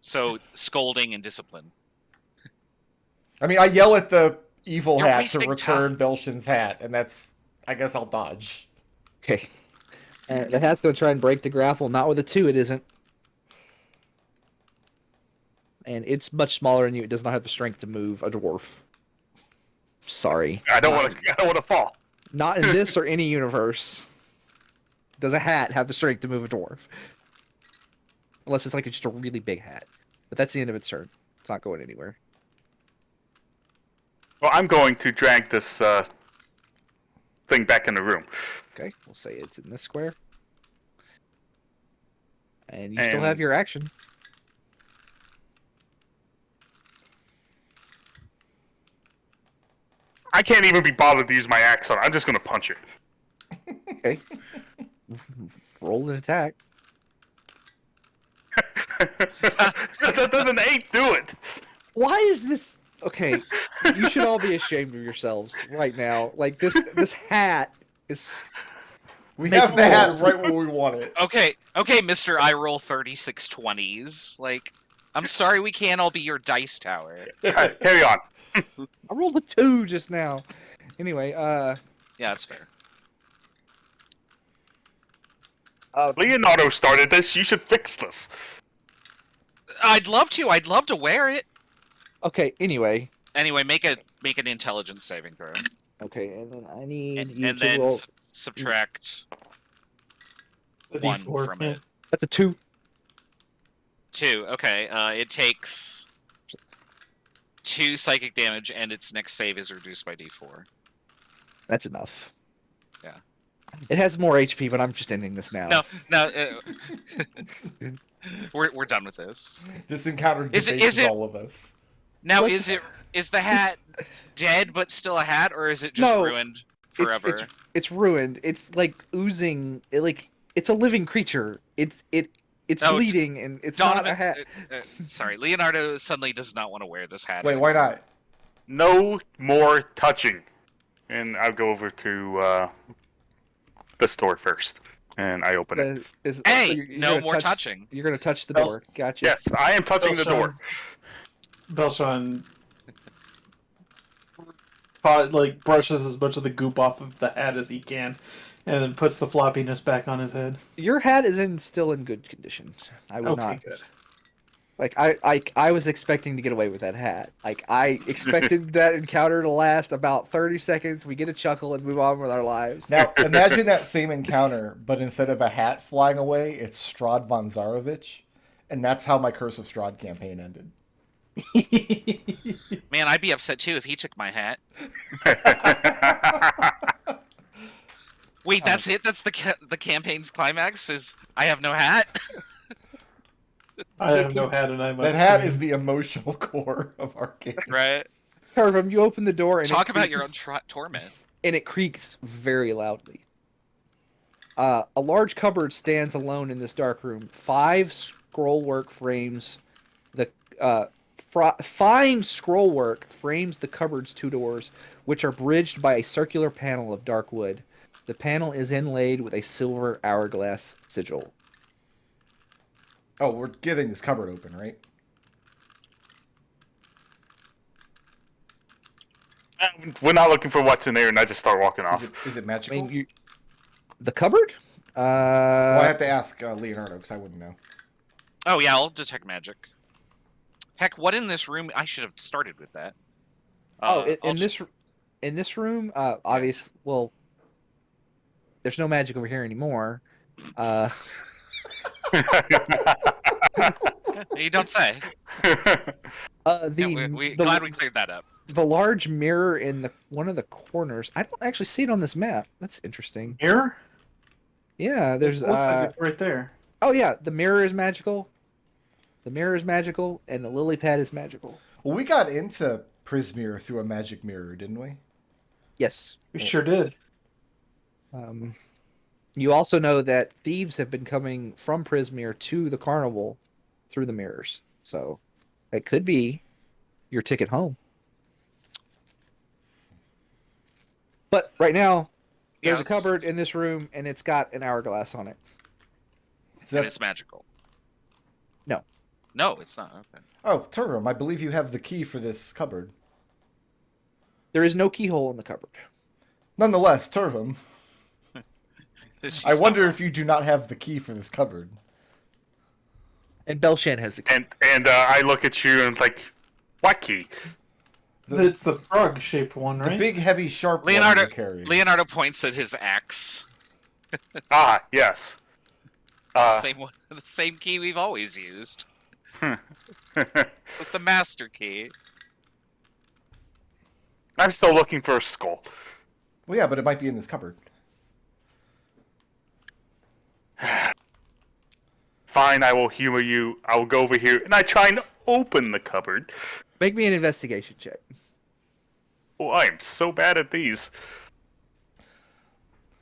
So scolding and discipline. I mean, I yell at the evil You're hat to wasting return time. Belshan's hat, and that's... I guess I'll dodge. Okay. The hat's going to try and break the grapple. Not with a 2, it isn't. And it's much smaller than you. It does not have the strength to move a dwarf. Sorry. I don't want to fall. Not in this or any universe. Does a hat have the strength to move a dwarf? Unless it's like just a really big hat. But that's the end of its turn. It's not going anywhere. Well, I'm going to drag this thing back in the room. Okay, we'll say it's in this square. And you still have your action. I can't even be bothered to use my axe on it. I'm just going to punch it. Okay. Roll an attack. That doesn't 8 do it. Why is this... Okay, you should all be ashamed of yourselves right now. Like, this hat is... We have the hat right where we want it. Okay, Mr. I roll 3620s. Like, I'm sorry we can't all be your dice tower. Alright, carry on. I rolled a 2 just now. Anyway, Yeah, that's fair. Leonardo started this. You should fix this. I'd love to. I'd love to wear it. Okay, anyway. Anyway, make an intelligence saving throw. Okay, and then I need And then roll... subtract The 1 D4, from yeah. it. That's a 2. 2. Okay. It takes 2 psychic damage, and its next save is reduced by D4. That's enough. Yeah. It has more HP, but I'm just ending this now. No. We're done with this. This encounter Is debases it- all of us. Now, Let's- is the hat dead but still a hat, or is it just No, ruined forever? It's ruined. It's like oozing. It's a living creature. It's Oh, bleeding, and it's not a hat. Sorry, Leonardo suddenly does not want to wear this hat. Wait, why not? No more touching. And I'll go over to the store first. And I open it. Hey, so you're no gonna more touching. You're gonna touch the door. Gotcha. Yes, I am touching the door. Belshan brushes as much of the goop off of the hat as he can, and then puts the floppiness back on his head. Your hat is still in good condition. I would Okay, not. good. Like I was expecting to get away with that hat. Like I expected that encounter to last about 30 seconds. We get a chuckle and move on with our lives. Now, imagine that same encounter, but instead of a hat flying away, it's Strahd von Zarovich. And that's how my Curse of Strahd campaign ended. Man, I'd be upset too if he took my hat. Wait, that's it? That's the campaign's climax? Is I have no hat? I have no hat, and I must. That hat scream. is the emotional core of our game. Right? Turvum, you open the door and Talk it about your creaks, own torment. and it creaks very loudly. A large cupboard stands alone in this dark room. 5 scrollwork frames the fine scrollwork frames the cupboard's 2 doors, which are bridged by a circular panel of dark wood. The panel is inlaid with a silver hourglass sigil. Oh, we're getting this cupboard open, right? We're not looking for what's in there, and I just start walking off. Is it I magical? mean, the cupboard? Well, I have to ask Leonardo, because I wouldn't know. Oh yeah, I'll detect magic. Heck, what in this room? I should have started with that. In this room, obvious. Well, there's no magic over here anymore. You don't say. The Glad we cleared that up. the large mirror in one of the corners. I don't actually see it on this map. That's interesting. Mirror? Yeah, there's. It looks like it's right there. Oh yeah, the mirror is magical. The mirror is magical, and the lily pad is magical. Well, we got into Prismere through a magic mirror, didn't we? Yes. We sure did. You also know that thieves have been coming from Prismere to the carnival through the mirrors. So that could be your ticket home. But right now, there's a cupboard in this room, and it's got an hourglass on it. So And that's, it's magical. No. No, it's not. Okay. Oh, Turvum, I believe you have the key for this cupboard. There is no keyhole in the cupboard. Nonetheless, Turvum, She's I not wonder wrong. if you do not have the key for this cupboard. And Belshan has the key. And I look at you and like, what key? It's the frog-shaped one, The right? big, heavy, sharp Leonardo. one you carry. Leonardo points at his axe. Ah, yes. The same one, the same key we've always used. With the master key. I'm still looking for a skull. Well, yeah, but it might be in this cupboard. Fine, I will humor you. I will go over here and I try and open the cupboard. Make me an investigation check. Oh, I am so bad at these.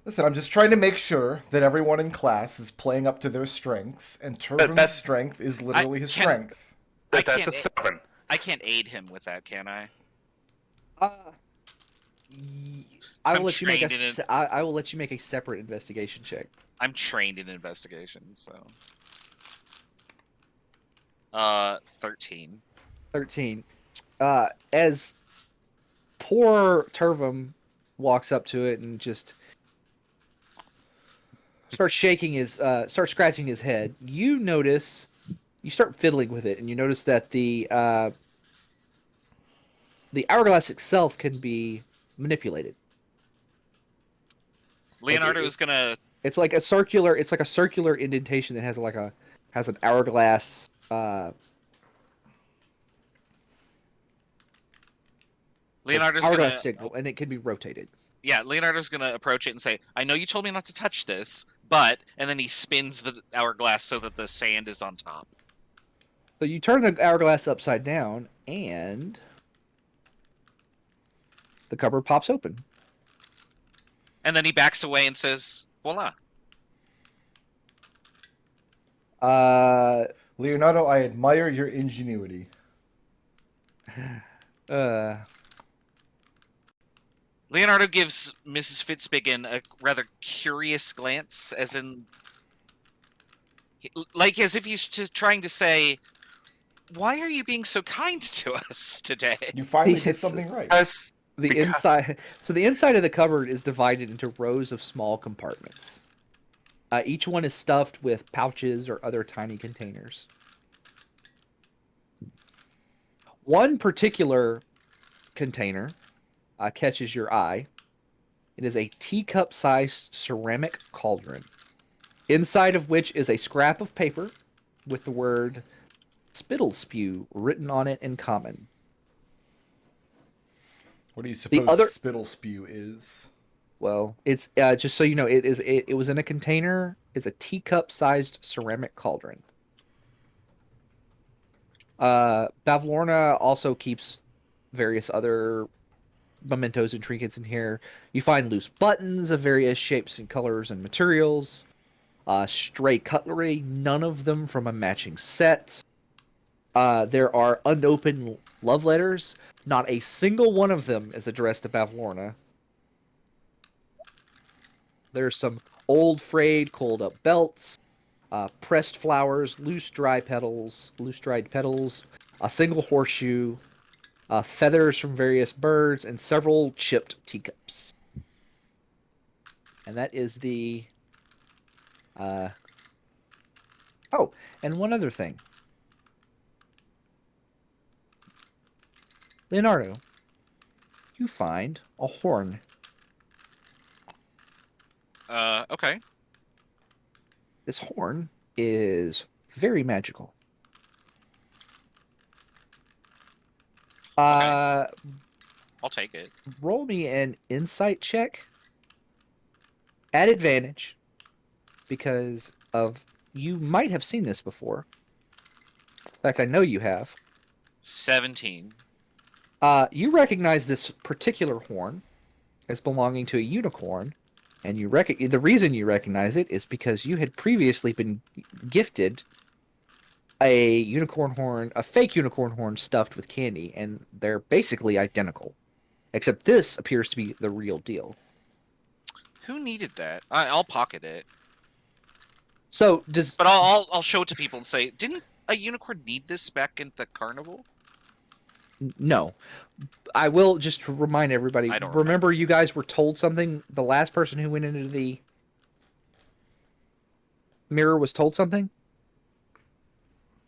Listen, I'm just trying to make sure that everyone in class is playing up to their strengths, and Turvum's that's- strength is literally his can't- strength. I That's a can't- 7. I can't aid him with that, can I? I will I'm let you make a. trained in it. I will let you make a separate investigation check. I'm trained in investigations, so. 13. 13. As poor Turvum walks up to it and just starts starts scratching his head, you start fiddling with it, and you notice that the hourglass itself can be manipulated. Leonardo is gonna. It's like a circular indentation that has an hourglass. Leonardo's hourglass gonna. signal, and it can be rotated. Yeah, Leonardo's gonna approach it and say, "I know you told me not to touch this, but," and then he spins the hourglass so that the sand is on top. So you turn the hourglass upside down, and the cupboard pops open. And then he backs away and says, "Voila." Leonardo, I admire your ingenuity. Leonardo gives Mrs. Fitzbiggin a rather curious glance, as in, like as if he's just trying to say, "Why are you being so kind to us today?" You finally did It's- something right. Yes. The Because- inside, so the inside of the cupboard is divided into rows of small compartments. Each one is stuffed with pouches or other tiny containers. One particular container catches your eye. It is a teacup-sized ceramic cauldron, inside of which is a scrap of paper with the word "spittle spew" written on it in common. What do you suppose other- spittle spew is? Well, it's just so you know, it was in a container. It's a teacup-sized ceramic cauldron. Bavlorna also keeps various other mementos and trinkets in here. You find loose buttons of various shapes and colors and materials. Stray cutlery, none of them from a matching set. There are unopened love letters. Not a single one of them is addressed to Bavlorna. There's some old frayed, coiled up belts, pressed flowers, loose dried petals, a single horseshoe, feathers from various birds, and several chipped teacups. And that is the. Oh, and one other thing. Leonardo, you find a horn. Okay. This horn is very magical. I'll take it. Roll me an insight check at advantage because of you might have seen this before. In fact, I know you have. 17. You recognize this particular horn as belonging to a unicorn, and the reason you recognize it is because you had previously been gifted a unicorn horn, a fake unicorn horn stuffed with candy, and they're basically identical, except this appears to be the real deal. Who needed that? I'll pocket it. So does But I'll show it to people and say, a unicorn need this back in the carnival? No. I will just to remind everybody. I don't Remember, you guys were told something. The last person who went into the mirror was told something.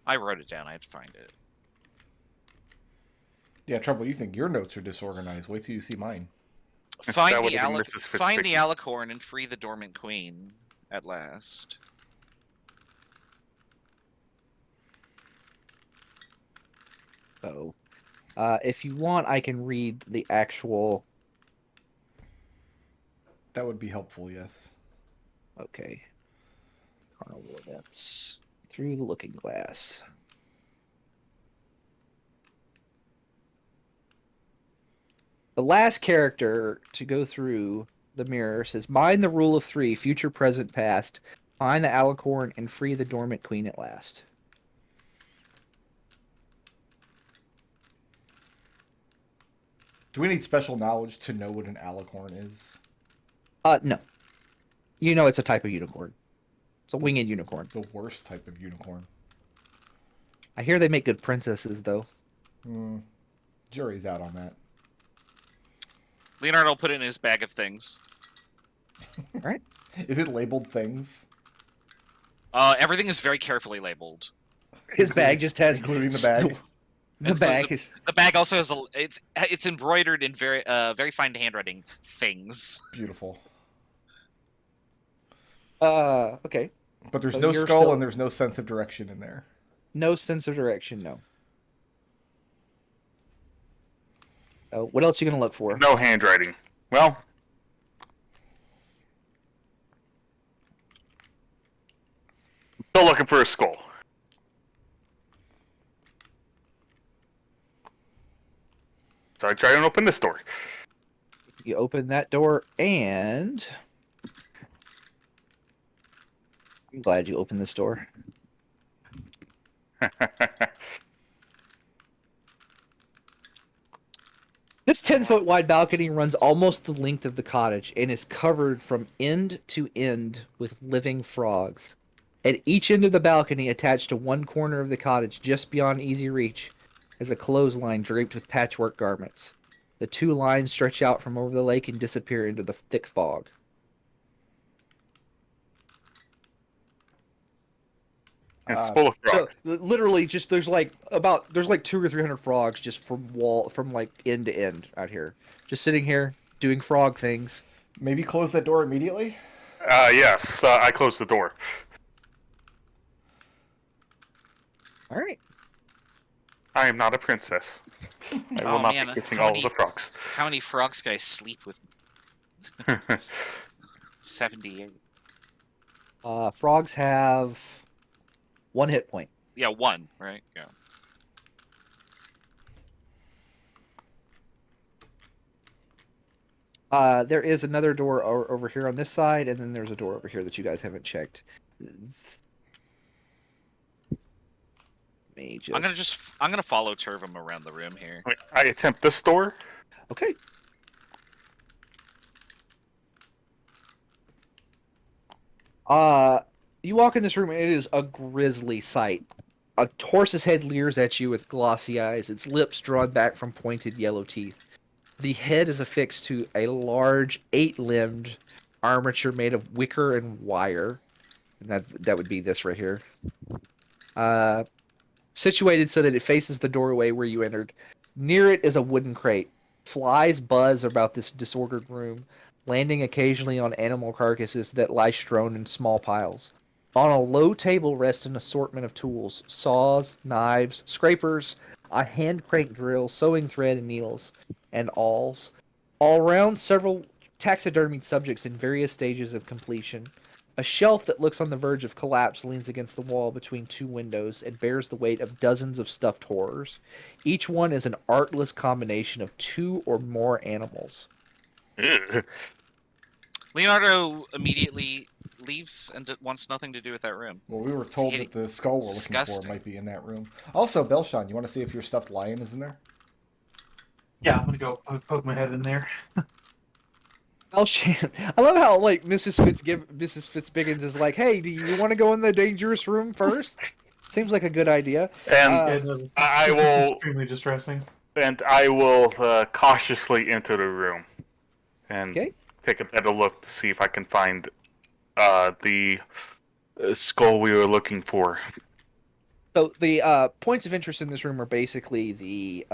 I wrote it down. I had to find it. Yeah, Treble, you think your notes are disorganized. Wait till you see mine. Find That the, would've been Mrs. find the Fitzbiggins. alicorn and free the dormant queen at last. So, if you want, I can read the actual. That would be helpful, yes. Okay. Carnival events through the looking glass. The last character to go through the mirror says, "Mind the rule of 3, future, present, past. Find the alicorn and free the dormant queen at last." Do we need special knowledge to know what an alicorn is? No. You know it's a type of unicorn. It's a winged unicorn. The worst type of unicorn. I hear they make good princesses, though. Jury's out on that. Leonardo put it in his bag of things. Right? Is it labeled things? Everything is very carefully labeled. His bag just has... Including the bag? The bag is... The bag also has it's embroidered in very fine handwriting things. Beautiful. Okay. But there's So no you're skull still- and there's no sense of direction in there. No sense of direction, no. What else are you going to look for? No handwriting. Well, I'm still looking for a skull. So I try and open this door. You open that door, and... I'm glad you opened this door. This 10-foot wide balcony runs almost the length of the cottage and is covered from end to end with living frogs. At each end of the balcony, attached to one corner of the cottage just beyond easy reach, is a clothesline draped with patchwork garments. The two lines stretch out from over the lake and disappear into the thick fog. It's full of So frogs. literally, just there's like 200 or 300 frogs just from like end to end out here, just sitting here doing frog things. Maybe close that door immediately? Yes, I closed the door. All right. I am not a princess. I will Oh, not man, be kissing how all many- of the frogs. How many frogs guys sleep with? 78. Frogs have 1 hit point. Yeah, one, right? Yeah. There is another door over here on this side, and then there's a door over here that you guys haven't checked. I'm gonna follow Turvum around the room here. Wait, I attempt this door. Okay. You walk in this room, and it is a grisly sight. A horse's head leers at you with glossy eyes, its lips drawn back from pointed yellow teeth. The head is affixed to a large 8-limbed armature made of wicker and wire. And that would be this right here. Situated so that it faces the doorway where you entered. Near it is a wooden crate. Flies buzz about this disordered room, landing occasionally on animal carcasses that lie strewn in small piles. On a low table rests an assortment of tools: saws, knives, scrapers, a hand crank drill, sewing thread and needles, and awls. All around, several taxidermied subjects in various stages of completion. A shelf that looks on the verge of collapse leans against the wall between two windows and bears the weight of dozens of stuffed horrors. Each one is an artless combination of 2 or more animals. Ugh. Leonardo immediately leaves and wants nothing to do with that room. Well, we were told that the skull we're looking for Disgusting. might be in that room. Also, Belshan, you want to see if your stuffed lion is in there? Yeah, I'm gonna go poke my head in there. Belshan, I love how like Mrs. Fitzbiggins is like, "Hey, do you want to go in the dangerous room first?" Seems like a good idea. And Yeah, no, this I is will- extremely distressing. cautiously enter the room and Okay. take a better look to see if I can find the skull we were looking for. So the points of interest in this room are basically the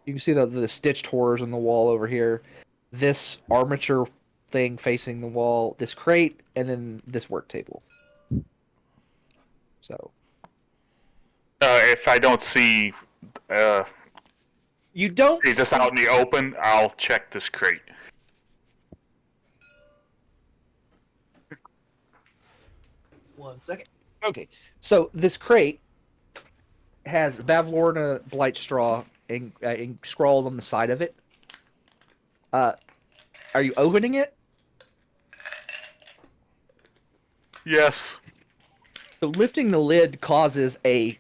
you can see the stitched horrors on the wall over here, this armature thing facing the wall, this crate, and then this work table. So If I don't see you don't this see- out in the open, I'll check this crate. One second. Okay, so this crate has Bavlorna blight straw and scrawled on the side of it. Are you opening it? Yes. So lifting the lid causes a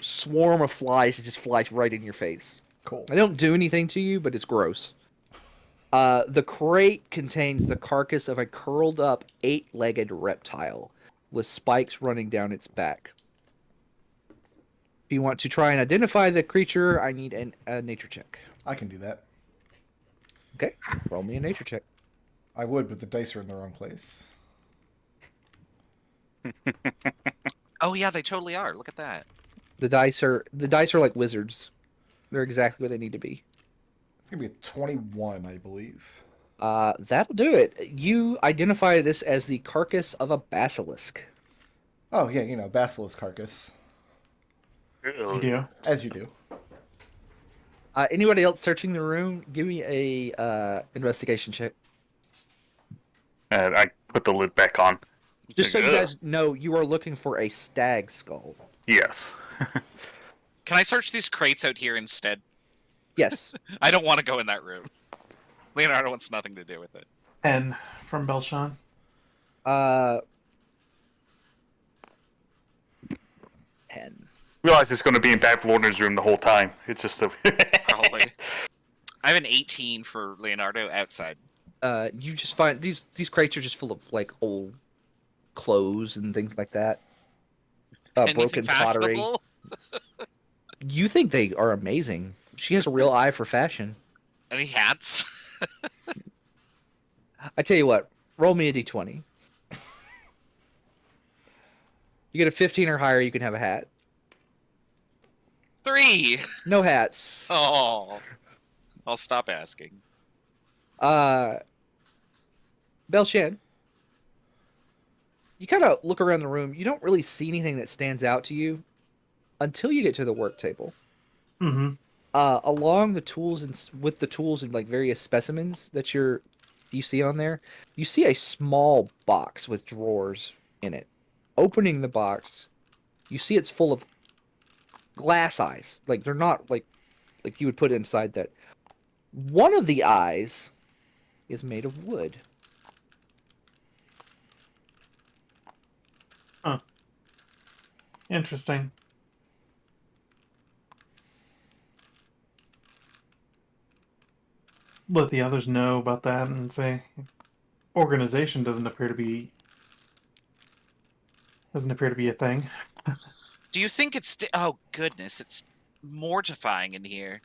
swarm of flies to just fly right in your face. Cool. They don't do anything to you, but it's gross. The crate contains the carcass of a curled up 8-legged reptile with spikes running down its back. If you want to try and identify the creature, I need a nature check. I can do that. Okay, roll me a nature check. I would, but the dice are in the wrong place. Oh yeah, they totally are. Look at that. The dice are like wizards. They're exactly where they need to be. It's gonna be a 21, I believe. That'll do it. You identify this as the carcass of a basilisk. Oh yeah, you know, basilisk carcass, You do. as you do. Anybody else searching the room? Give me a investigation check. And I put the lid back on. Just so you Ugh. guys know, you are looking for a stag skull. Yes. Can I search these crates out here instead? Yes. I don't want to go in that room. Leonardo wants nothing to do with it. 10 from Belshan. 10. Realize it's going to be in Bad Lorna's room the whole time. It's just a. Probably. I have an 18 for Leonardo outside. You just find these crates are just full of like old clothes and things like that. Anything Broken pottery. fashionable? You think they are amazing. She has a real eye for fashion. Any hats? I tell you what, roll me a d20. You get a 15 or higher, you can have a hat. 3. No hats. Oh, I'll stop asking. Belshan, you kind of look around the room. You don't really see anything that stands out to you until you get to the work table. Mm-hmm. Along the tools and with the tools and like various specimens that you see on there, you see a small box with drawers in it. Opening the box, you see it's full of glass eyes. Like they're not like you would put inside that. One of the eyes is made of wood. Interesting. Let the others know about that and say organization doesn't appear to be a thing. Do you think it's... Oh, goodness. It's mortifying in here.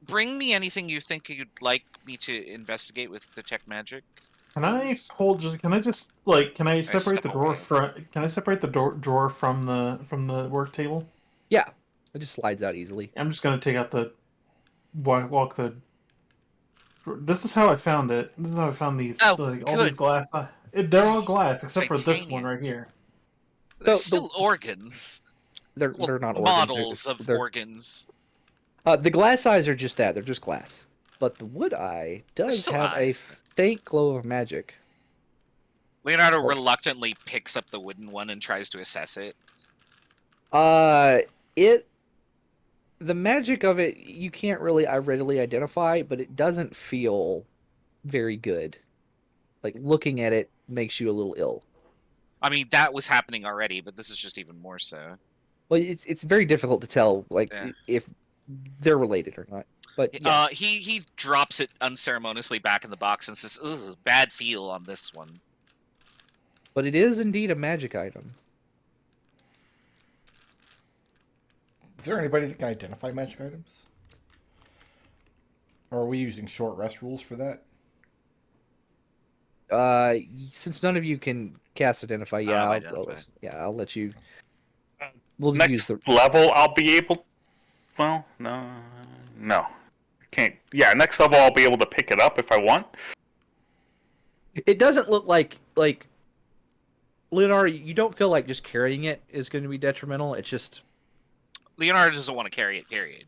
Bring me anything you think you'd like me to investigate with detect magic. Can I please. Can I just like? Can I separate step the drawer away. from? Can I separate the drawer from the work table? Yeah, it just slides out easily. I'm just gonna take out the walk the. This is how I found it. This is how I found these Oh, like, all these good. glass. They're all glass except for this Titanium. one right here. They're So the- still organs. They're Well, not organs. models of they're, organs. the glass eyes are just that. They're just glass. But the wood eye does still have eyes. a faint glow of magic. Leonardo Or- reluctantly picks up the wooden one and tries to assess it. The magic of it you can't really readily identify, but it doesn't feel very good. Like looking at it makes you a little ill. I mean, that was happening already, but this is just even more so. Well, it's very difficult to tell like Yeah. if they're related or not. But yeah, He drops it unceremoniously back in the box and says, "Ugh, bad feel on this one." but it is indeed a magic item. Is there anybody that can identify magic items? Or are we using short rest rules for that? Since none of you can cast identify, yeah, I'll let you. We'll use Next the level, I'll be able. Well, no, can't. Yeah, next level, I'll be able to pick it up if I want. It doesn't look like Leonardo. You don't feel like just carrying it is going to be detrimental. It's just Leonardo doesn't want to carry it. Period.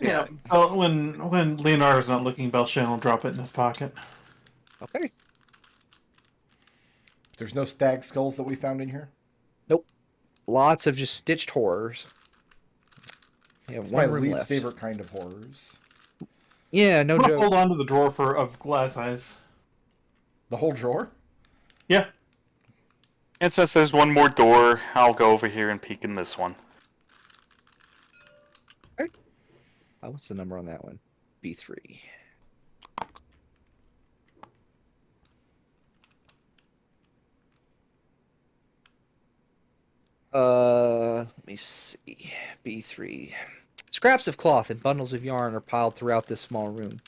Yeah. Well, when Leonardo's not looking, Belshan will drop it in his pocket. okay. There's no stag skulls that we found in here? Nope. Lots of just stitched horrors. Yeah, It's one my room least left. favorite kind of horrors. Yeah, no I'm gonna joke. hold on to the drawer of glass eyes. The whole drawer? Yeah. And since there's one more door, I'll go over here and peek in this one. What's the number on that one? B3. Let me see. B3. Scraps of cloth and bundles of yarn are piled throughout this small room.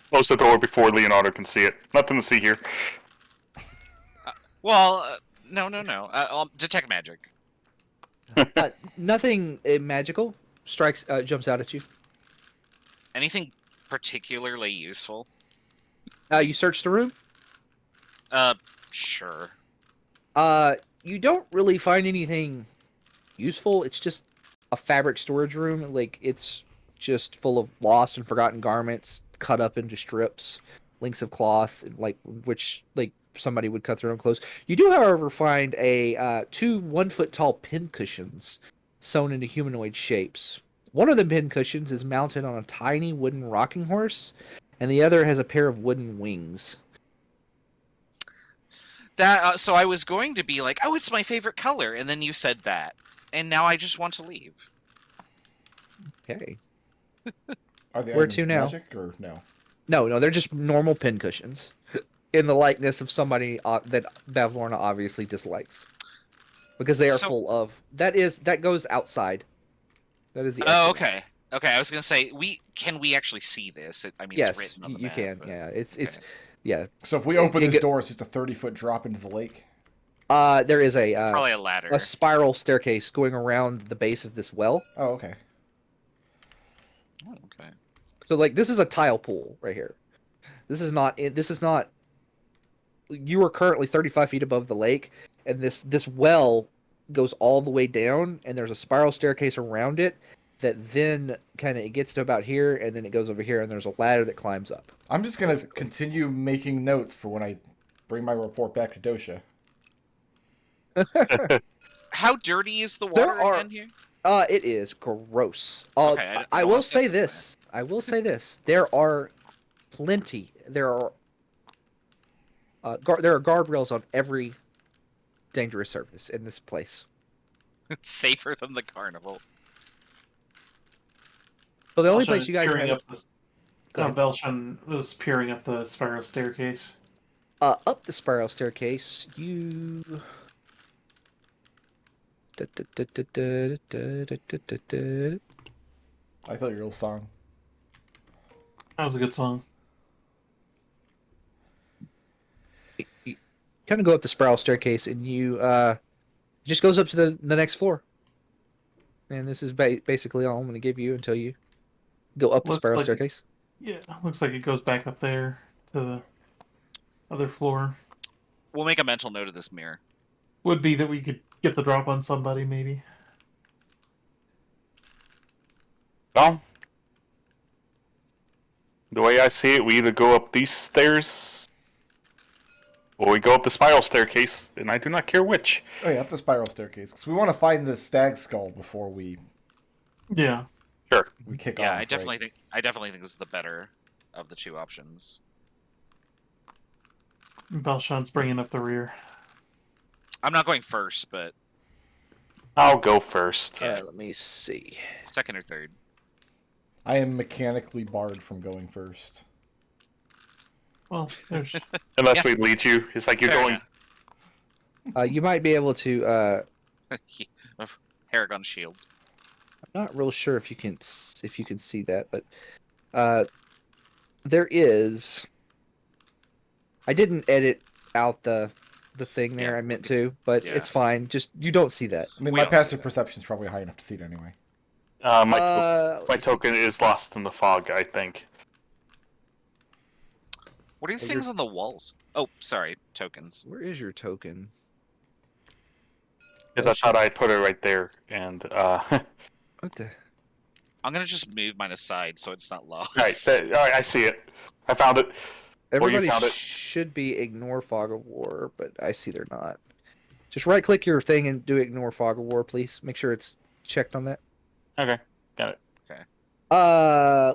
Close the door before Leonardo can see it. Nothing to see here. Well, no. Detect magic. Nothing magical jumps out at you. Anything particularly useful? You search the room. Sure. You don't really find anything useful. It's just a fabric storage room. Like, it's just full of lost and forgotten garments cut up into strips, links of cloth, like which like somebody would cut their own clothes. You do, however, find two 1 foot tall pin cushions sewn into humanoid shapes. One of the pin cushions is mounted on a tiny wooden rocking horse, and the other has a pair of wooden wings. That so I was going to be like, oh, it's my favorite color, and then you said that, and now I just want to leave. Okay. Are they Where items to now? magic or no? No, they're just normal pin cushions in the likeness of somebody that Bavlorna obviously dislikes, because they are full of that goes outside. That is the. Oh, exit. okay. I was gonna say can we actually see this? I mean, Yes, it's written on the you map, can. but- Yeah, it's okay. yeah. So if we open this door, it's just a 30-foot drop into the lake? There is Probably a ladder. a spiral staircase going around the base of this well. Oh, okay. Oh, okay. So like this is a tile pool right here. This is not. You are currently 35 feet above the lake, and this well goes all the way down, and there's a spiral staircase around it that then kind of gets to about here, and then it goes over here, and there's a ladder that climbs up. I'm just going to continue making notes for when I bring my report back to Dosha. How dirty is the water are- again here? It is gross. Okay, I don't will wanna say skip this. I will say this. There are plenty. There are guardrails on every dangerous surface in this place. It's safer than the carnival. So the only Belshan place is you guys peering have up the- Go ahead. Belshan was peering up the spiral staircase. Up the spiral staircase, you. I thought your little song. That was a good song. You kind of go up the spiral staircase, and you it just goes up to the next floor. And this is basically all I'm going to give you until you go up the Looks spiral like- staircase. Yeah, looks like it goes back up there to the other floor. We'll make a mental note of this mirror. Would be that we could get the drop on somebody, maybe. Well, the way I see it, we either go up these stairs or we go up the spiral staircase, and I do not care which. Oh yeah, up the spiral staircase. Because we want to find the stag skull before we Yeah. Sure. kick Yeah, off. I definitely think this is the better of the two options. Belshan's bringing up the rear. I'm not going first, but I'll go first. Yeah. Let me see. second or third. I am mechanically barred from going first. Well, there's Unless we lead you, it's like you're Fair going. You might be able to. enough. Haregon shield. I'm not real sure if you can see that, but there is. I didn't edit out the thing there. Yeah, I meant it's- to, but yeah. it's fine. Just you don't see that. I mean, We my don't see passive that. perception is probably high enough to see it anyway. My Let me see. token is lost in the fog, I think. What are these Well, things on the walls? Oh, sorry, tokens. Where is your token? Because I thought I'd put it right there, and What the? I'm gonna just move mine aside so it's not lost. all right, I see it. I found it. Or you Everybody found it. should be ignore fog of war, but I see they're not. Just right click your thing and do ignore fog of war, please. Make sure it's checked on that. Okay, got it.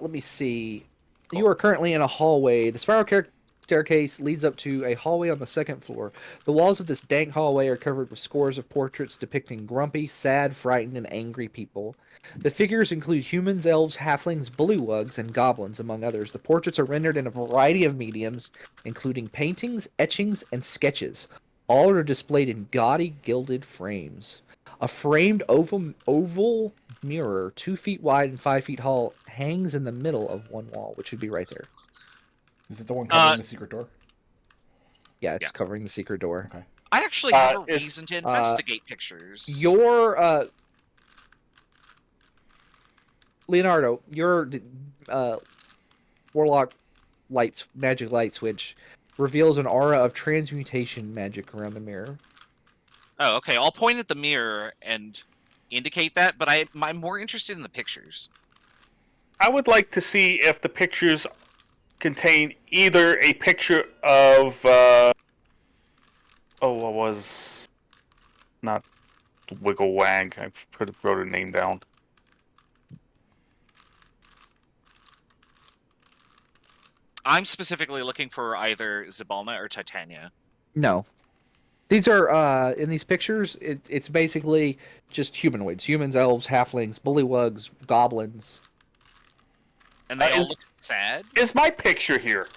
Let me see. You are currently in a hallway. The spiral staircase leads up to a hallway on the second floor. The walls of this dank hallway are covered with scores of portraits depicting grumpy, sad, frightened, and angry people. The figures include humans, elves, halflings, bullywugs, and goblins, among others. The portraits are rendered in a variety of mediums, including paintings, etchings, and sketches. All are displayed in gaudy, gilded frames. A framed oval mirror, 2 feet wide and 5 feet tall, hangs in the middle of one wall, which would be right there. Is it the one covering the secret door? Yeah, it's Yeah. covering the secret door. Okay. I actually have a it's- reason to investigate pictures. Your Leonardo, your Warlock magic light switch reveals an aura of transmutation magic around the mirror. Oh, okay. I'll point at the mirror and indicate that, but I'm more interested in the pictures. I would like to see if the pictures contain either a picture of what was not Wiggle Wag. I wrote her name down. I'm specifically looking for either Zabalna or Titania. No. These are in these pictures, it's basically just humanoids. Humans, elves, halflings, bullywugs, goblins. And they all is- look sad. Is my picture here?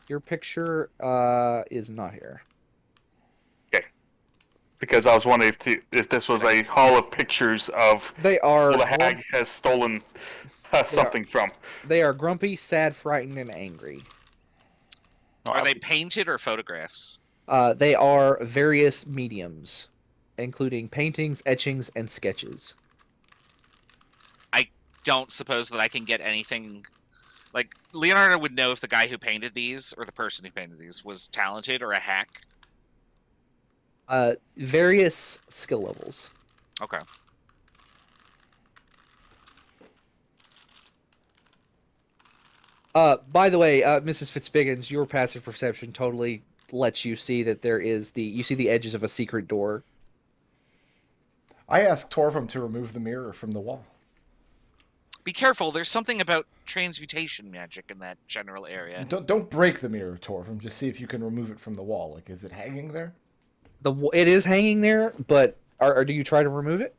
Your picture is not here. Because I was wondering if this was a hall of pictures of They are who the hag has stolen something from. they are grumpy, sad, frightened, and angry. Are they painted or photographs? They are various mediums, including paintings, etchings, and sketches. Don't suppose that I can get anything. Like, Leonardo would know if the guy who painted these, or the person who painted these, was talented or a hack. Various skill levels. Okay. By the way, Mrs. Fitzbiggins, your passive perception totally lets you see that you see the edges of a secret door. I asked Turvum to remove the mirror from the wall. Be careful, there's something about transmutation magic in that general area. Don't break the mirror, Turvum. Just see if you can remove it from the wall. Like, is it hanging there? It is hanging there, but do you try to remove it?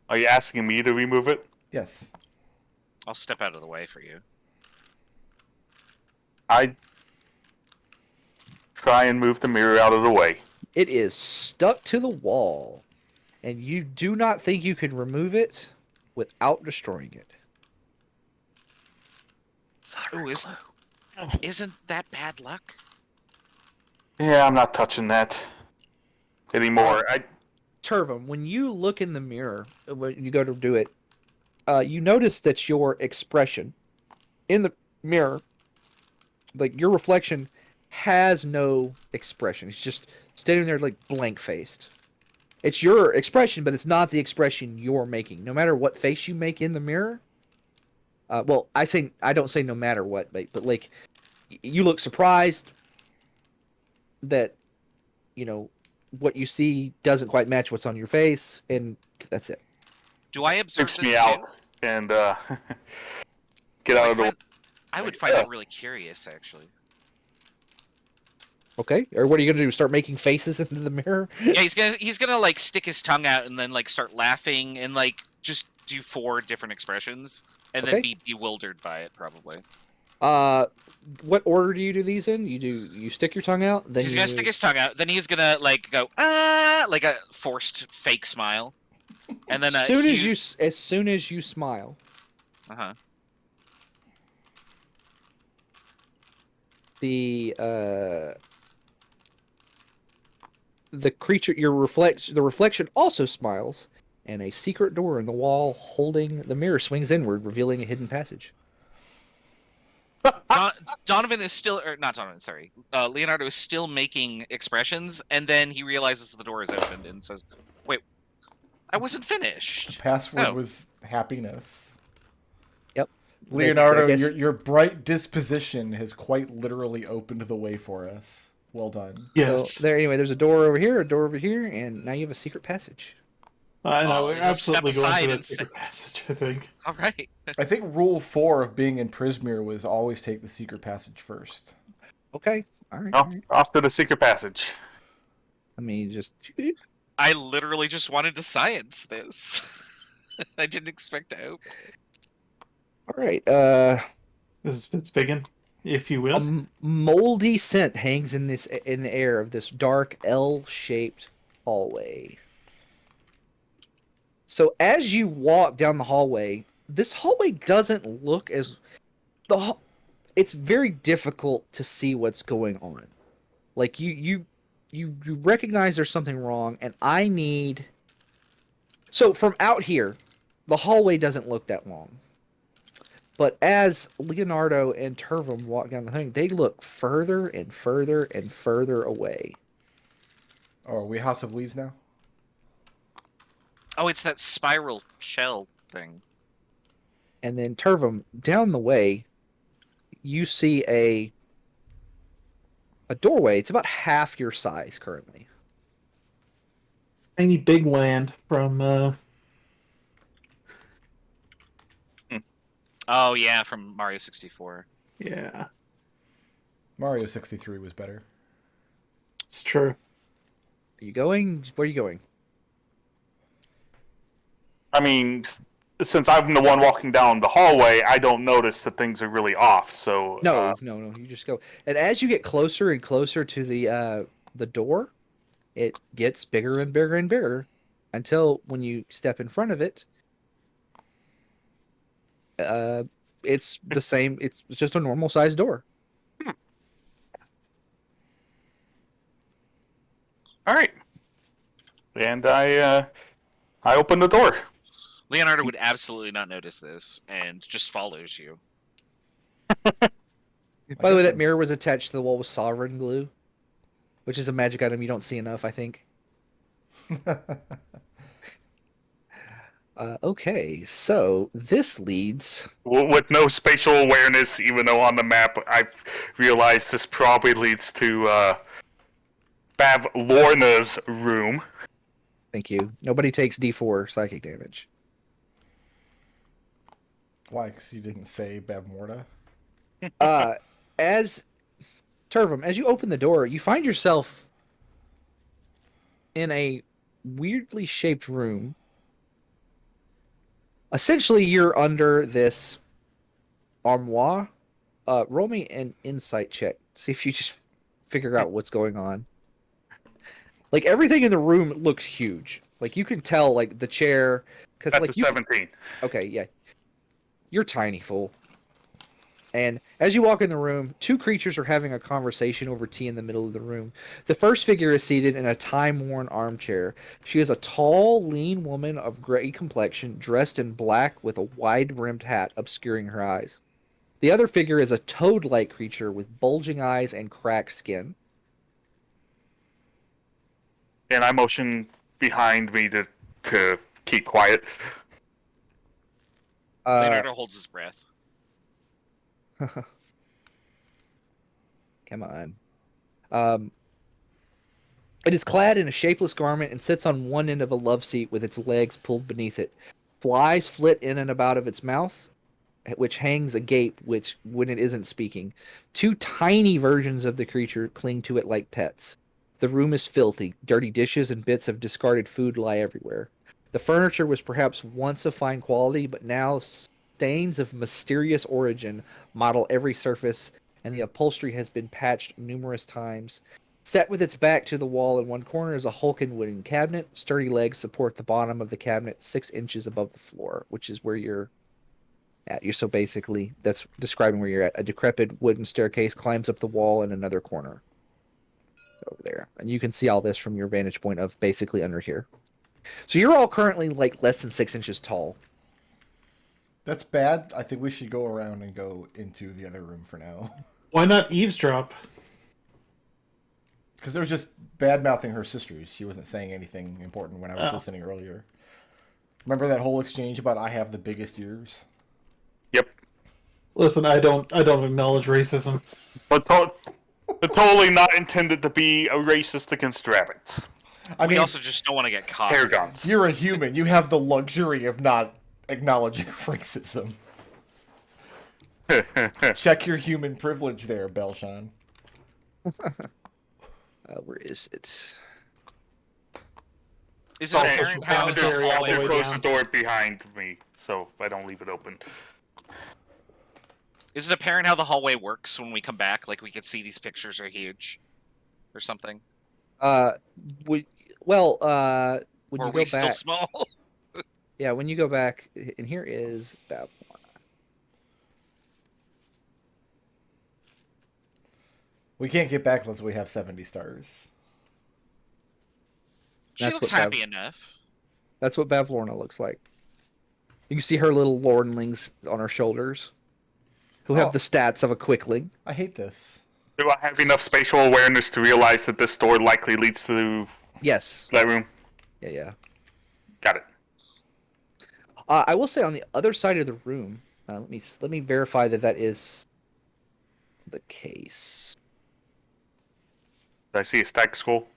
Are you asking me to remove it? Yes. I'll step out of the way for you. I try and move the mirror out of the way. It is stuck to the wall, and you do not think you can remove it without destroying it. Ooh, isn't that bad luck? Yeah, I'm not touching that anymore. Turvum, when you look in the mirror, when you go to do it, you notice that your expression in the mirror, like your reflection, has no expression. It's just standing there like blank-faced. It's your expression, but it's not the expression you're making. No matter what face you make in the mirror, well, I don't say no matter what, but like you look surprised that what you see doesn't quite match what's on your face, and that's it. Do I observe Creeps this me too? out and get out of the way. I would find that really curious, actually. Okay, or what are you gonna do? Start making faces into the mirror? Yeah, he's gonna like stick his tongue out and then like start laughing and like just do 4 different expressions and Okay. then be bewildered by it, probably. What order do you do these in? You stick your tongue out, then He's you gonna stick his tongue out, then he's gonna like go like a forced fake smile, and then as soon as you smile, the creature the reflection also smiles, and a secret door in the wall holding the mirror swings inward, revealing a hidden passage. Donovan is still, or not Donovan, sorry. Leonardo is still making expressions, and then he realizes the door is opened and says, "Wait, I wasn't finished." Password Oh. was happiness. Yep. Leonardo, I guess- your bright disposition has quite literally opened the way for us. Well done. Yes. So anyway, there's a door over here, and now you have a secret passage. I know. Oh, We're you'll absolutely step going aside for and that secret passage, I think. All right. I think rule 4 of being in Prismere was always take the secret passage first. Okay. All right. Off to the secret passage. Let me just. I literally just wanted to science this. I didn't expect to open. All right. This is Fitzbiggin, if you will. A moldy scent hangs in the air of this dark L-shaped hallway. So as you walk down the hallway, this hallway doesn't look as it's very difficult to see what's going on. Like you recognize there's something wrong, and I need. So from out here, the hallway doesn't look that long. But as Leonardo and Turvum walk down the thing, they look further and further and further away. Oh, are we House of Leaves now? Oh, it's that spiral shell thing. And then Turvum, down the way, you see a doorway. It's about half your size currently. Tiny big land from Oh yeah, from Mario 64. yeah, Mario 63 was better. it's true. Are you going? Where are you going? I mean, since I'm the one walking down the hallway, I don't notice that things are really off. So No. You just go. And as you get closer and closer to the door, it gets bigger and bigger and bigger, until when you step in front of it, it's the same. It's just a normal sized door. all right, and I open the door. Leonardo would absolutely not notice this and just follows you. By the way, that mirror was attached to the wall with sovereign glue, which is a magic item you don't see enough, I think. Okay, so this leads. With no spatial awareness, even though on the map I've realized this probably leads to Bav Lorna's room. Thank you. Nobody takes D4 psychic damage. Why? Because you didn't say Bavmorda? As Turvum, as you open the door, you find yourself in a weirdly shaped room. Essentially, you're under this armoire. Roll me an insight check. See if you just figure out what's going on. Like, everything in the room looks huge. Like, you can tell, like, the chair. Cause, That's like, a 17. Okay, yeah. You're tiny, fool. And as you walk in the room, 2 creatures are having a conversation over tea in the middle of the room. The first figure is seated in a time-worn armchair. She is a tall, lean woman of gray complexion, dressed in black with a wide-brimmed hat obscuring her eyes. The other figure is a toad-like creature with bulging eyes and cracked skin. And I motion behind me to keep quiet. Leonardo holds his breath. Come on. It is clad in a shapeless garment and sits on one end of a love seat with its legs pulled beneath it. Flies flit in and about of its mouth, which hangs agape when it isn't speaking. 2 tiny versions of the creature cling to it like pets. The room is filthy. Dirty dishes and bits of discarded food lie everywhere. The furniture was perhaps once of fine quality, but now stains of mysterious origin model every surface, and the upholstery has been patched numerous times. Set with its back to the wall in one corner is a hulking wooden cabinet. Sturdy legs support the bottom of the cabinet 6 inches above the floor, which is where you're at. So basically, that's describing where you're at. A decrepit wooden staircase climbs up the wall in another corner over there. And you can see all this from your vantage point of basically under here. So you're all currently like less than 6 inches tall. That's bad. I think we should go around and go into the other room for now. Why not eavesdrop? Because there was just bad-mouthing her sisters. She wasn't saying anything important when I was Oh. listening earlier. Remember that whole exchange about I have the biggest ears? Yep. Listen, I don't acknowledge racism. But totally not intended to be a racist against rabbits. I We mean, also just don't want to get caught. Haregons. you're a human. You have the luxury of not acknowledging racism. Check your human privilege there, Belshan. Where is it? Is it apparent how I'll the carry all the hallway way close down. the door behind me, so I don't leave it open. Is it apparent how the hallway works when we come back? Like we could see these pictures are huge, or something. When Or you are go we still back, small? yeah, when you go back, and here is Babylon. We can't get back unless we have 70 stars. She That's looks what happy enough. That's what Bavlorna looks like. You can see her little lordlings on her shoulders, who have Oh. the stats of a quickling. I hate this. Do I have enough spatial awareness to realize that this door likely leads to Yes. that room? Yeah. Got it. I will say on the other side of the room. Let me verify that is the case. Did I see a stag skull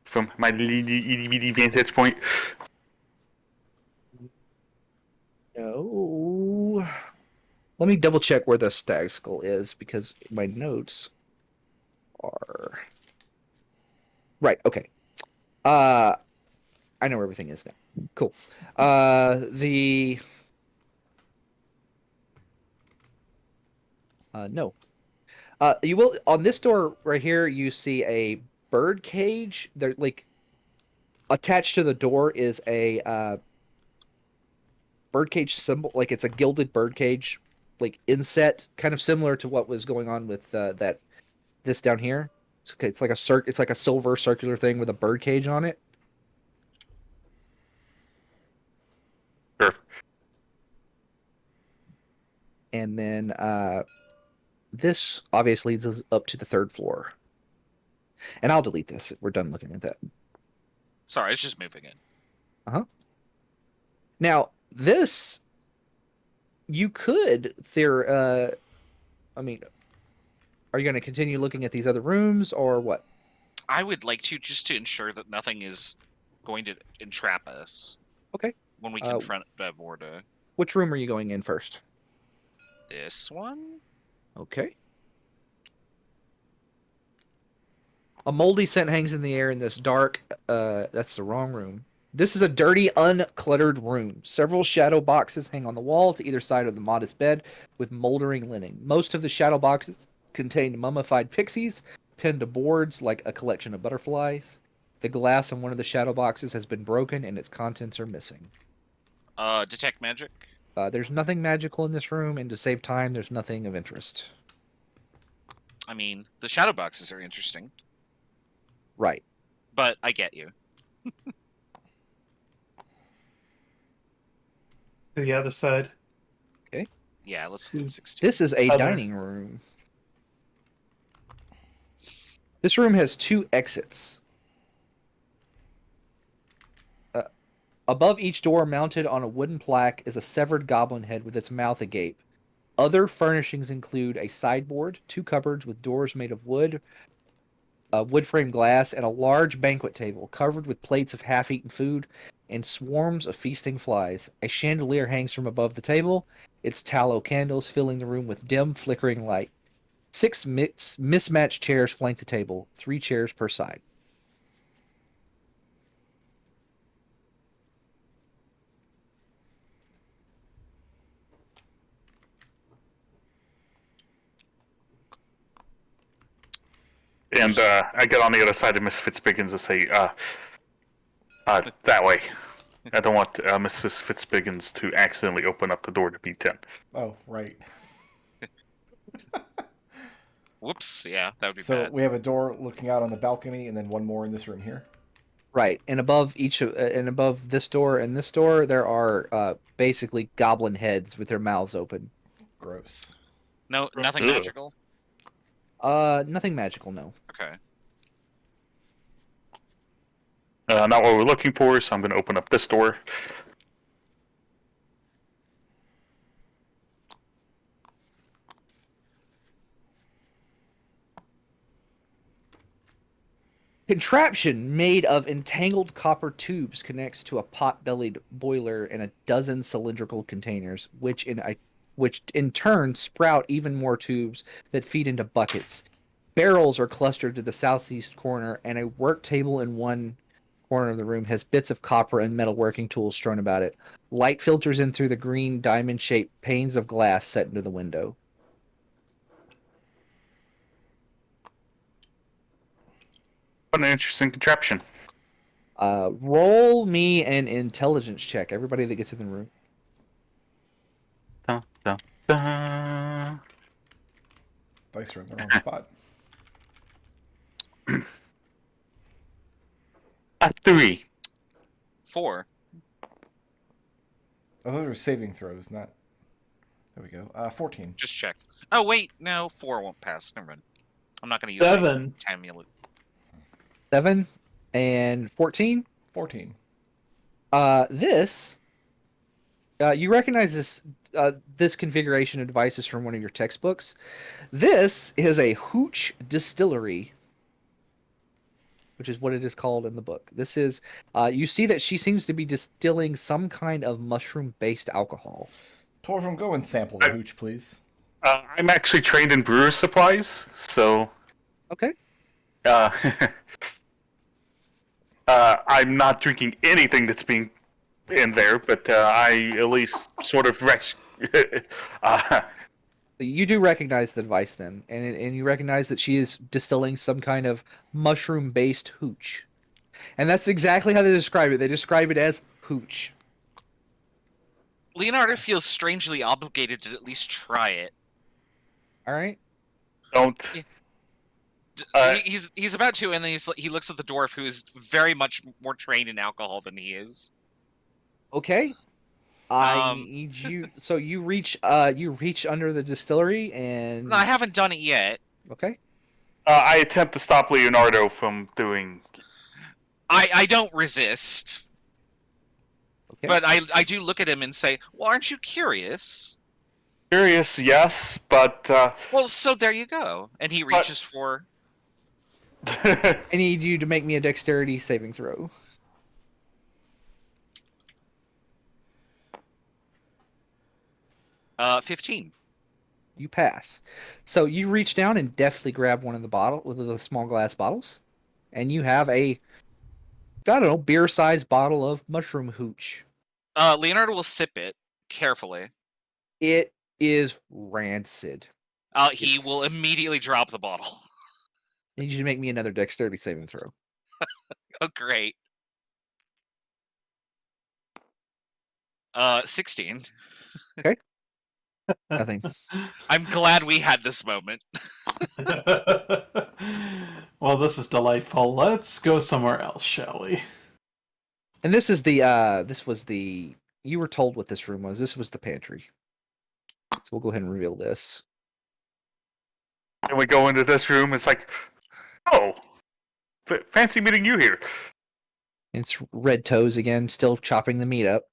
from my itty vantage point? No. Let me double check where the stag skull is because my notes are right. Okay. I know where everything is now. Cool. No. You will on this door right here. You see a bird cage. There, like attached to the door is a birdcage symbol. Like it's a gilded birdcage, like inset, kind of similar to what was going on with this down here. It's like it's like a silver circular thing with a birdcage on it. Sure. And then this obviously leads up to the 3rd floor. And I'll delete this if we're done looking at that. Sorry, it's just moving it. Now, this you could I mean, are you going to continue looking at these other rooms or what? I would like to just to ensure that nothing is going to entrap us. Okay. When we confront Bevorda. Which room are you going in first? This one? Okay. A moldy scent hangs in the air in this dark, that's the wrong room. This is a dirty, uncluttered room. Several shadow boxes hang on the wall to either side of the modest bed with moldering linen. Most of the shadow boxes contain mummified pixies pinned to boards like a collection of butterflies. The glass on one of the shadow boxes has been broken and its contents are missing. Detect magic? There's nothing magical in this room, and to save time, there's nothing of interest. I mean, the shadow boxes are interesting, Right. but I get you. To the other side. Yeah, let's hit 16. This is a Other. dining room. This room has 2 exits. Above each door, mounted on a wooden plaque, is a severed goblin head with its mouth agape. Other furnishings include a sideboard, 2 cupboards with doors made of wood, wood frame glass, and a large banquet table covered with plates of half-eaten food and swarms of feasting flies. A chandelier hangs from above the table, its tallow candles filling the room with dim, flickering light. 6 mismatched chairs flank the table, 3 chairs per side. And I get on the other side of Miss Fitzbiggins and say, that way. I don't want Mrs. Fitzbiggins to accidentally open up the door to B10. Oh, right. Whoops. Yeah, that would be So bad. we have a door looking out on the balcony, and then one more in this room here. Right, and above and above this door and this door, there are basically goblin heads with their mouths open. Gross. No, nothing Ugh. magical. Nothing magical, no. Okay. Not what we're looking for, so I'm going to open up this door. Contraption made of entangled copper tubes connects to a pot-bellied boiler and a dozen cylindrical containers, which in turn sprout even more tubes that feed into buckets. Barrels are clustered to the southeast corner, and a work table in one corner of the room has bits of copper and metalworking tools strewn about it. Light filters in through the green diamond-shaped panes of glass set into the window. What an interesting contraption. Roll me an intelligence check, everybody that gets in the room. Dun, dun, dun. Dice are in the wrong spot. A 3. 4. Oh, those are saving throws, not. There we go. 14. Just checked. Oh wait, no, 4 won't pass. Never mind. I'm not going to use my 7. amulet. 7 and 14. 14. You recognize this configuration of devices from one of your textbooks. This is a hooch distillery, which is what it is called in the book. This is you see that she seems to be distilling some kind of mushroom-based alcohol. Turvum, go and sample the hooch, please. I'm actually trained in brewer supplies, so Okay. I'm not drinking anything that's being in there, but I at least sort of You do recognize the device then, and you recognize that she is distilling some kind of mushroom-based hooch. And that's exactly how they describe it. They describe it as hooch. Leonardo feels strangely obligated to at least try it. All right. don't. He's about to, and then he looks at the dwarf, who is very much more trained in alcohol than he is. Okay. I Um, need you. So you reach under the distillery and. No, I haven't done it yet. Okay. I attempt to stop Leonardo from doing. I don't resist, Okay. but I do look at him and say, "Well, aren't you curious?" Curious, yes, but Well, so there you go. And he reaches for. I need you to make me a dexterity saving throw. Uh, 15. You pass. So you reach down and deftly grab one of the small glass bottles, and you have a, I don't know, beer-sized bottle of mushroom hooch. Leonardo will sip it carefully. It is rancid. He will immediately drop the bottle. I need you to make me another dexterity saving throw. Oh, great. 16. Nothing. I'm glad we had this moment. Well, this is delightful. Let's go somewhere else, shall we? And this is you were told what this room was. This was the pantry. So we'll go ahead and reveal this. and we go into this room. It's like, oh, fancy meeting you here. It's Red Toes again, still chopping the meat up.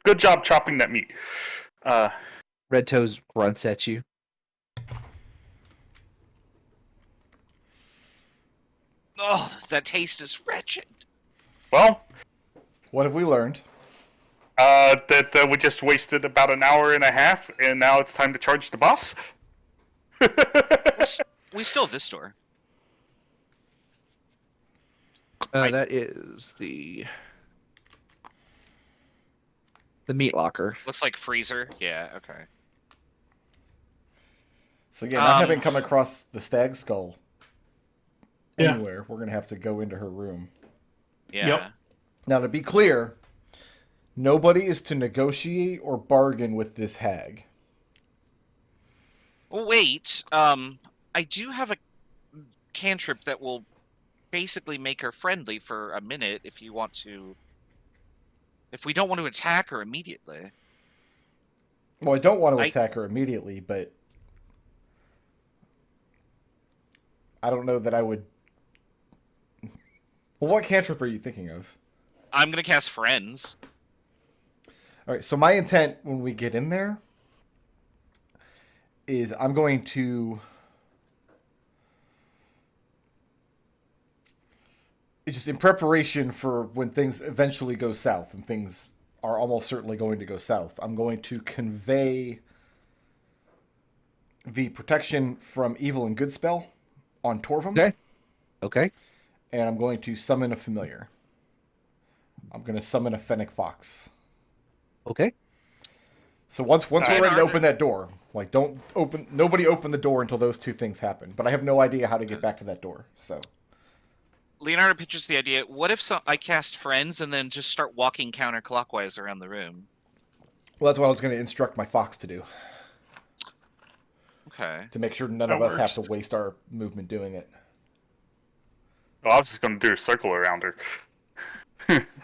Good job chopping that meat. Red Toes grunts at you. Oh, that taste is wretched. Well, What have we learned? that we just wasted about an hour and a half, and now it's time to charge the boss. We still have this door. That is the meat locker. Looks like freezer. Yeah, okay. So yeah, not having come across the stag skull Yeah. anywhere, we're gonna have to go into her room. Yeah. Yep. Now, to be clear, nobody is to negotiate or bargain with this hag. Well, wait. I do have a cantrip that will basically make her friendly for a minute if you want to. If we don't want to attack her immediately. Well, I don't want to attack her immediately, but I don't know that I would. Well, what cantrip are you thinking of? I'm gonna cast Friends. All right, so my intent when we get in there is I'm going to just in preparation for when things eventually go south, and things are almost certainly going to go south, I'm going to convey the protection from evil and good spell on Turvum. Okay. Okay. And I'm going to summon a familiar. I'm going to summon a fennec fox. Okay. So once we're ready to open that door, like nobody open the door until those two things happen. But I have no idea how to get back to that door. So Leonardo pitches the idea. What if I cast Friends and then just start walking counterclockwise around the room? well, that's what I was going to instruct my fox to do. Okay. To make sure none That of us have works. to waste our movement doing it. Well, I was just going to do a circle around her.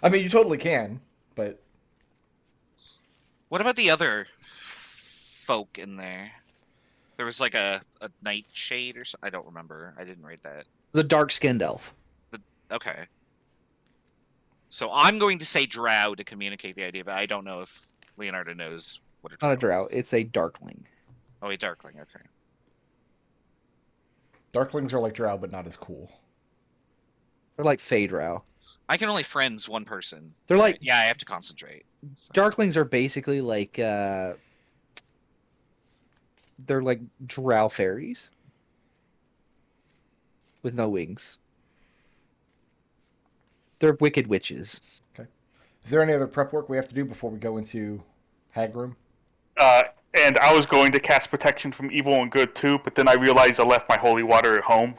I mean, you totally can, but What about the other folk in there? There was like a nightshade or something. I don't remember. I didn't write that. The dark-skinned elf. Okay. So I'm going to say drow to communicate the idea, but I don't know if Leonardo knows what a drow Not a drow. is. It's a darkling. Oh, a darkling. Okay. darklings are like drow, but not as cool. They're like fey drow. I can only friends one person. They're like Yeah, I have to concentrate. So. darklings are basically like they're like drow fairies with no wings. They're wicked witches. Is there any other prep work we have to do before we go into hag room? And I was going to cast protection from evil and good too, but then I realized I left my holy water at home.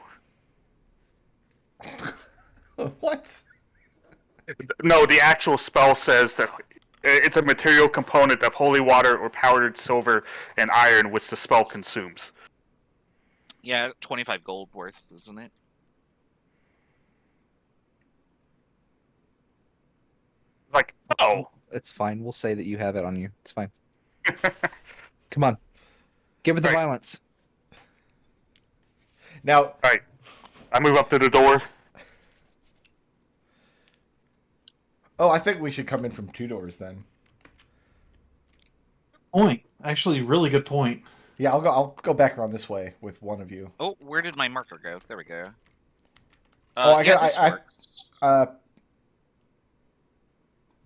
What? No, the actual spell says that it's a material component of holy water or powdered silver and iron, which the spell consumes. Yeah, 25 gold worth, isn't it? Like, oh. It's fine. We'll say that you have it on you. It's fine. Come on. Give it the Right. violence. Now, Alright. I move up to the door. oh, I think we should come in from two doors then. Point. Actually, really good point. Yeah, I'll go back around this way with one of you. Oh, where did my marker go? There we go. Oh, I yeah, got- this I- works.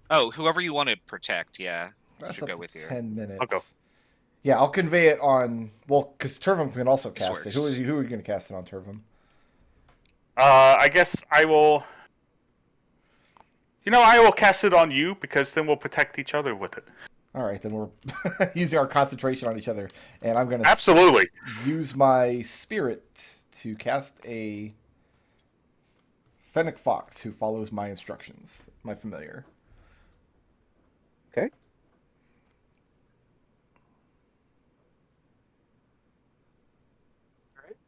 Oh, whoever you want to protect, yeah. That's should up go to with you. 10 minutes. I'll go. Yeah, I'll convey it on. Well, because Turvum can also This cast it. works. Who are you going to cast it on, Turvum? I guess I will... I will cast it on you, because then we'll protect each other with it. All right, then we're using our concentration on each other, and I'm going to Absolutely. use my spirit to cast a fennec fox who follows my instructions. My familiar. Okay.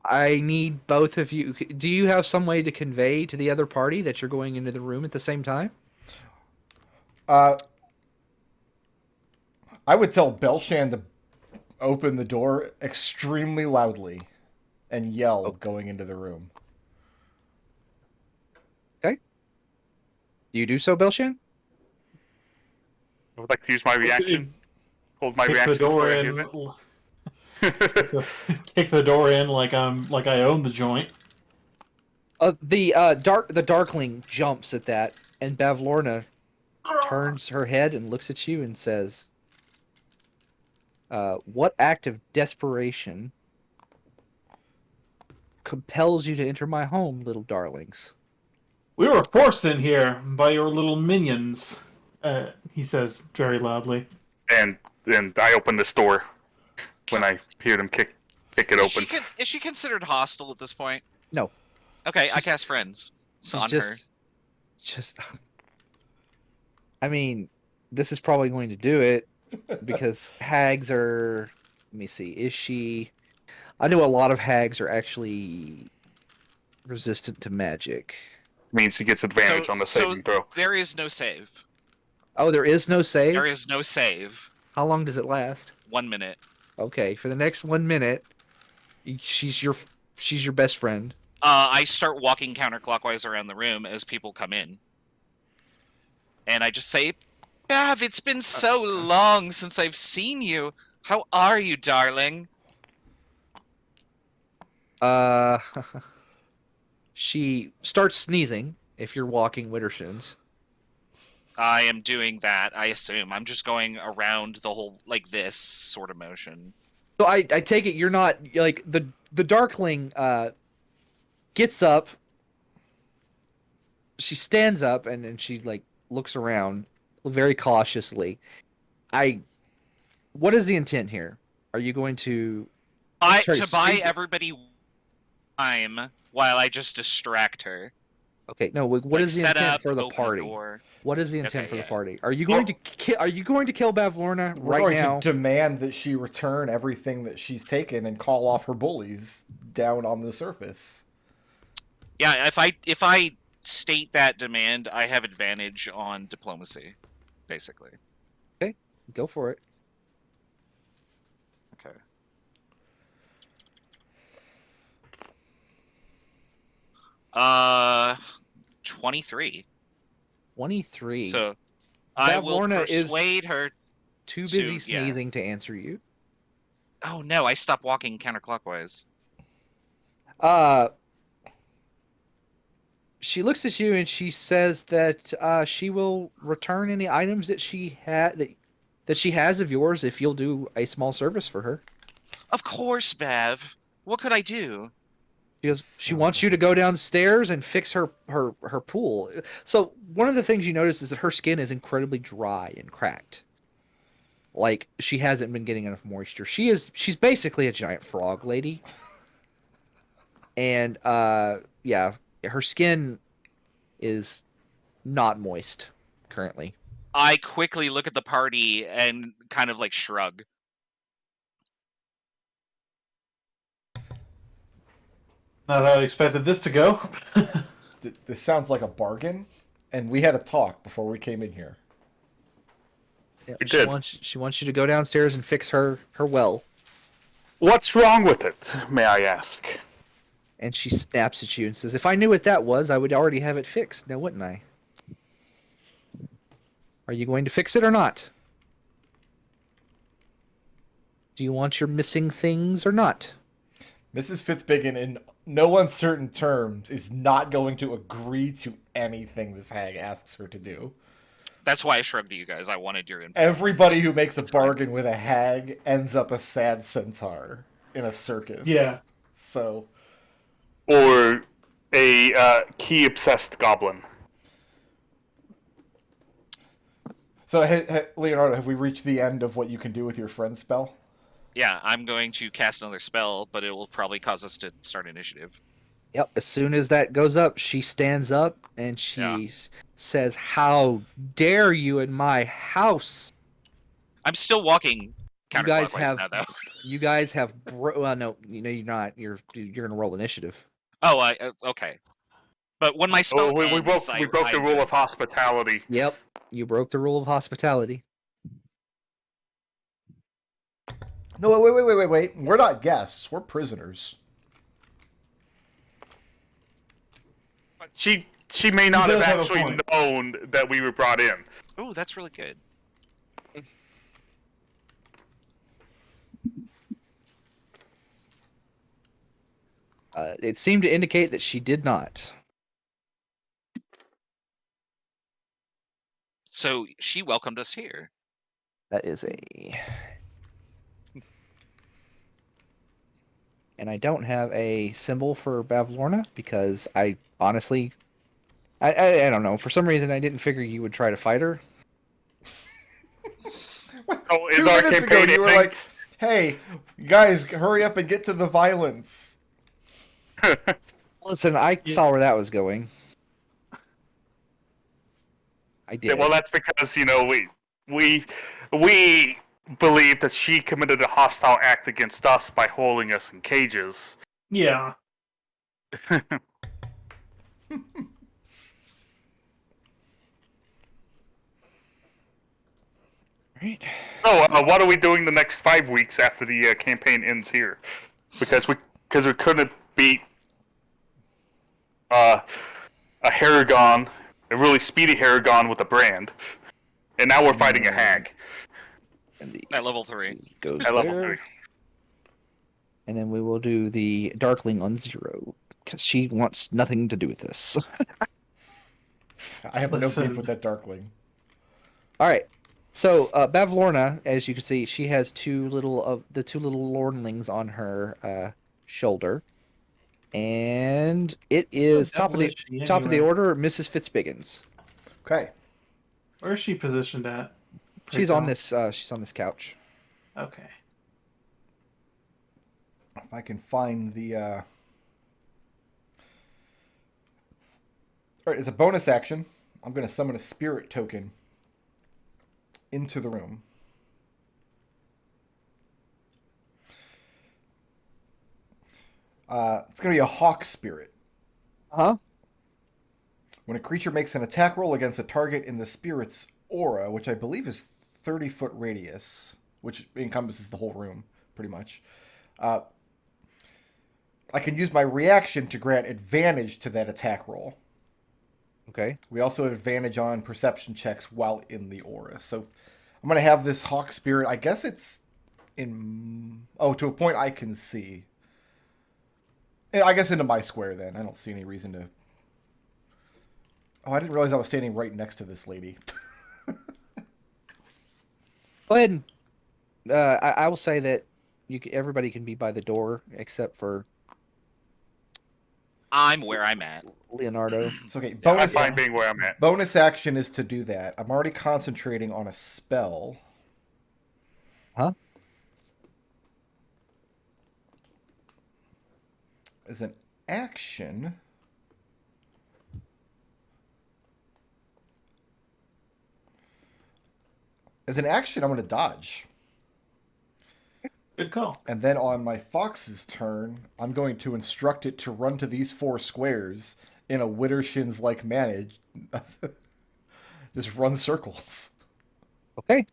I need both of you. Do you have some way to convey to the other party that you're going into the room at the same time? I would tell Belshan to open the door extremely loudly and yell going into the room. Okay. Do you do so, Belshan? I would like to use my reaction. Hold my Kick reaction the door before I in. give it. Kick the door in like I own the joint. The darkling jumps at that, and Bavlorna turns her head and looks at you and says, "What act of desperation compels you to enter my home, little darlings?" We were forced in here by your little minions. He says very loudly. And I open this door when I hear them kick. kick it open. Is she considered hostile at this point? No. Okay, I She's- cast friends She's on her. just. I mean, this is probably going to do it because hags are. Let me see. Is she? I know a lot of hags are actually resistant to magic. Means he gets advantage on the saving throw. There is no save. Oh, there is no save. There is no save. How long does it last? 1 minute. Okay, for the next 1 minute, she's your best friend. I start walking counterclockwise around the room as people come in. And I just say, Bav, it's been so long since I've seen you. How are you, darling? She starts sneezing if you're walking Widdershins. I am doing that, I assume. I'm just going around the whole, like this sort of motion. So I take it you're not, like, the Darkling gets up. She stands up and she, like, looks around very cautiously. What is the intent here? Are you going to To buy everybody time while I just distract her. Okay, no. What Like, is the set intent up, for the open party? door. What is the intent Okay, for the yeah. party? Are you going to kill Bavlorna We're right going now? to demand that she return everything that she's taken and call off her bullies down on the surface. Yeah, if I state that demand, I have advantage on diplomacy, basically. Go for it. Okay. 23. 23. So I will Bavlorna is persuade her. too busy yeah. sneezing to answer you. Oh no, I stopped walking counterclockwise. She looks at you and she says that she will return any items that she that she has of yours if you'll do a small service for her. Of course, Bev. What could I do? She wants you to go downstairs and fix her pool. So one of the things you notice is that her skin is incredibly dry and cracked. Like she hasn't been getting enough moisture. She's basically a giant frog lady. And yeah, her skin is not moist currently. I quickly look at the party and kind of like shrug. Not how I expected this to go. This sounds like a bargain, and we had a talk before we came in here. Yeah, We she did. wants you to go downstairs and fix her well. What's wrong with it, may I ask? And she snaps at you and says, "If I knew what that was, I would already have it fixed, now wouldn't I?" Are you going to fix it or not? Do you want your missing things or not? Mrs. Fitzbiggins, in no uncertain terms, is not going to agree to anything this hag asks her to do. That's why I shrugged to you guys. I wanted your input. Everybody who makes a bargain with a hag ends up a sad centaur in a circus. Yeah. So, Or a key-obsessed goblin? Leonardo, have we reached the end of what you can do with your friend spell? Yeah, I'm going to cast another spell, but it will probably cause us to start initiative. Yep, as soon as that goes up, she stands up and she Yeah. says, "How dare you in my house?" I'm still walking You guys counterclockwise have now, though. You guys have no, you're not. You're going to roll initiative. Oh, okay. But when my spell Oh, we ends, broke the rule of hospitality. Yep, you broke the rule of hospitality. No, wait. We're not guests. We're prisoners. She may not have does have a actually point. known that we were brought in. Oh, that's really good. It seemed to indicate that she did not. So she welcomed us here. That is a. And I don't have a symbol for Bavlorna because I honestly, I don't know. For some reason, I didn't figure you would try to fight her. Oh, is 2 our minutes ago, campaign you were ending? like, Hey, you guys, hurry up and get to the violence. Listen, I saw where that was going. I did. Well, that's because we believe that she committed a hostile act against us by holding us in cages. Yeah. Right. So, what are we doing the next 5 weeks after the campaign ends here? Because we couldn't beat a Haregon, a really speedy Haregon with a brand, and now we're fighting a hag And the At level 3. goes at level there. 3. And then we will do the Darkling on 0 because she wants nothing to do with this. I have no Listen. beef with that Darkling. All right. So Bavlorna, as you can see, she has two little lornlings on her shoulder, and it is What the devil is she top of the anyway? order, Mrs. Fitzbiggins. Okay. Where is she positioned at? She's on this couch. Okay. If I can find the... All right, as a bonus action, I'm going to summon a spirit token into the room. It's going to be a hawk spirit. Huh? When a creature makes an attack roll against a target in the spirit's aura, which I believe is 30-foot radius, which encompasses the whole room, pretty much, I can use my reaction to grant advantage to that attack roll. Okay. We also have advantage on perception checks while in the aura. So I'm going to have this hawk spirit. I guess it's in... Oh, to a point I can see. I guess into my square then. I don't see any reason to... Oh, I didn't realize I was standing right next to this lady. Go ahead and I will say that everybody can be by the door except for I'm where I'm at. Leonardo. It's okay. I'm Bonus, fine being where I'm at. bonus action is to do that. I'm already concentrating on a spell. Huh? As an action... As an action, I'm going to dodge. Good call. And then on my fox's turn, I'm going to instruct it to run to these 4 squares in a Widdershins-like manner. Just run circles. Okay.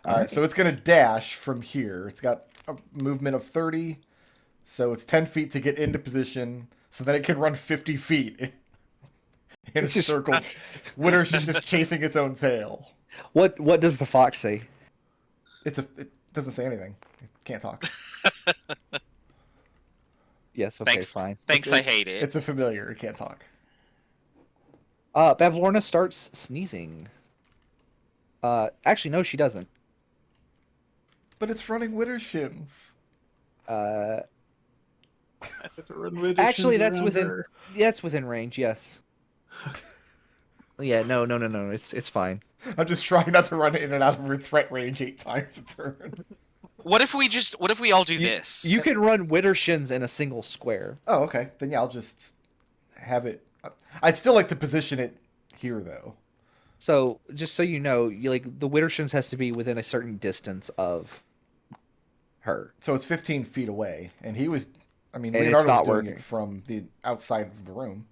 Alright, so it's going to dash from here. It's got a movement of 30, so it's 10 feet to get into position, so then it can run 50 feet in a It's just- circle. Widdershin's just chasing its own tail. What does the fox say? It doesn't say anything. It can't talk. Yes. Okay. Thanks. Fine. Thanks, I hate it. It's a familiar. It can't talk. Bavlorna starts sneezing. Actually, no, she doesn't. But it's running Widdershins. Actually, that's within range. Yes. Yeah. No. It's fine. I'm just trying not to run in and out of her threat range 8 times a turn. What if we all do this? You can run Widdershins in a single square. Oh, okay. Then yeah, I'll just have it. I'd still like to position it here, though. So just so you know, the Widdershins has to be within a certain distance of her. So it's 15 feet away, and he was. I mean, And it's Leonardo was not doing working. it from the outside of the room.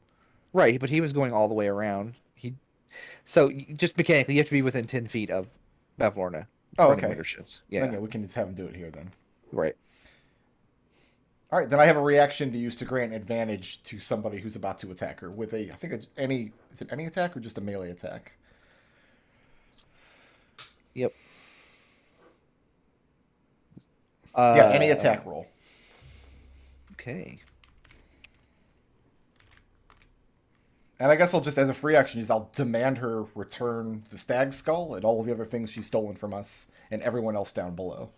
Right, but he was going all the way around. So just mechanically, you have to be within 10 feet of Bavlorna. Oh, running okay. Widdershins. Then Yeah. yeah, we can just have him do it here then. Right. All right, then I have a reaction to use to grant advantage to somebody who's about to attack her with I think is it any attack or just a melee attack? Yep. Yeah, any attack roll. Okay. And I guess I'll just, as a free action, I'll demand her return the stag skull and all the other things she's stolen from us and everyone else down below.